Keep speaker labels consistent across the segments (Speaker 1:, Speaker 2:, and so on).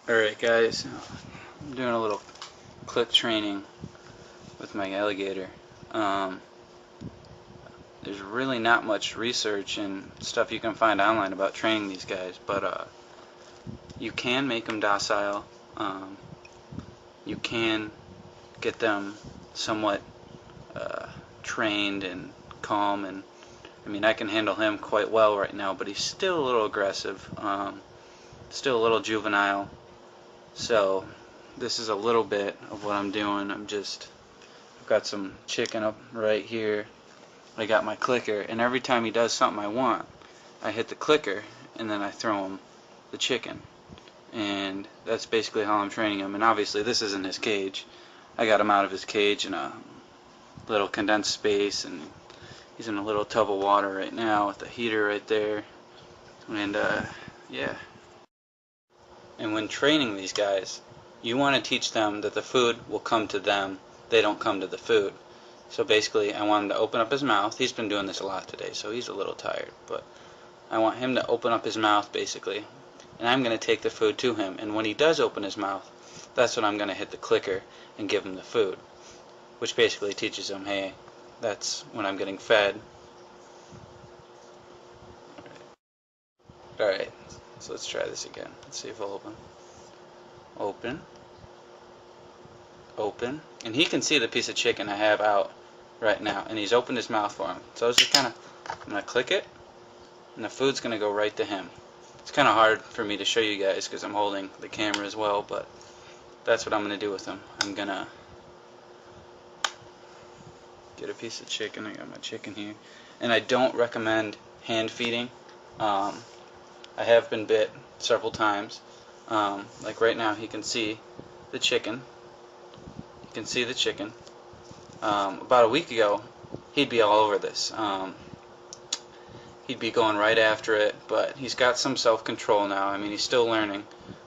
Speaker 1: Alright guys, I'm doing a little click training with my alligator. There's really not much research and stuff you can find online about training these guys, but you can make them docile. You can get them somewhat trained and calm, and I mean I can handle him quite well right now, but he's still a little aggressive, still a little juvenile. So this is a little bit of what I'm doing. I've got some chicken up right here. I got my clicker, and every time he does something I want, I hit the clicker and then I throw him the chicken. And that's basically how I'm training him. And obviously this isn't his cage. I got him out of his cage in a little condensed space, and he's in a little tub of water right now with the heater right there. And yeah. And when training these guys, you want to teach them that the food will come to them. They don't come to the food. So basically, I want him to open up his mouth. He's been doing this a lot today, so he's a little tired. But I want him to open up his mouth, basically. And I'm going to take the food to him. And when he does open his mouth, that's when I'm going to hit the clicker and give him the food. Which basically teaches him, hey, that's when I'm getting fed. Alright. So let's try this again. Let's see if it'll open. Open. Open. And he can see the piece of chicken I have out right now. And he's opened his mouth for him. So I was just I'm going to click it. And the food's going to go right to him. It's kind of hard for me to show you guys because I'm holding the camera as well. But that's what I'm going to do with him. I'm going to get a piece of chicken. I got my chicken here. And I don't recommend hand feeding. I have been bit several times. Like right now, he can see the chicken. You can see the chicken. About a week ago, he'd be all over this. He'd be going right after it, but he's got some self-control now. I mean, he's still learning,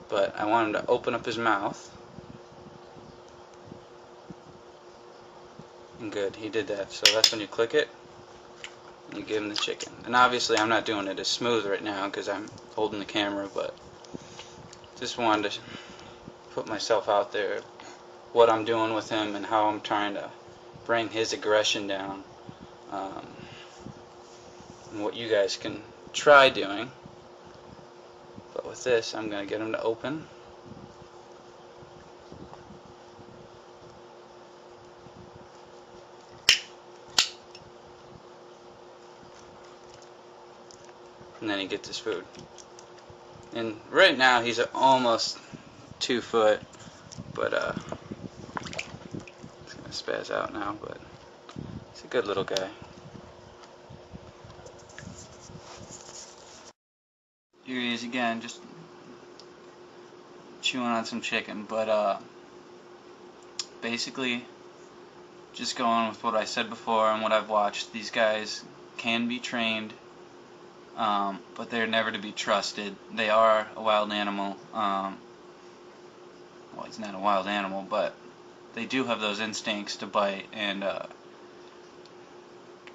Speaker 1: but I want him to open up his mouth. And good, he did that. So that's when you click it. You give him the chicken. And obviously I'm not doing it as smooth right now because I'm holding the camera, but just wanted to put myself out there, what I'm doing with him and how I'm trying to bring his aggression down, and what you guys can try doing. But with this, I'm going to get him to open. And then he gets his food. And right now he's almost 2 foot, but he's gonna spaz out now, but he's a good little guy. Here he is again, just chewing on some chicken, but basically just going with what I said before and what I've watched. These guys can be trained. But they're never to be trusted. They are a wild animal. Well, he's not a wild animal, but they do have those instincts to bite, and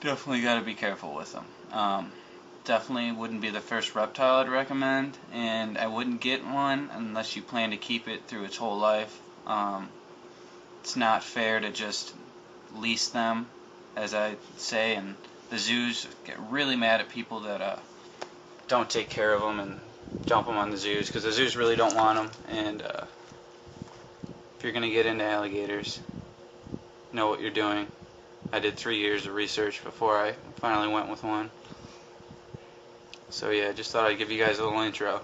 Speaker 1: definitely got to be careful with them. Definitely wouldn't be the first reptile I'd recommend, and I wouldn't get one unless you plan to keep it through its whole life. It's not fair to just lease them, as I say, and the zoos get really mad at people that don't take care of them and dump them on the zoos, because the zoos really don't want them. And if you're going to get into alligators, know what you're doing. I did 3 years of research before I finally went with one. So yeah, just thought I'd give you guys a little intro.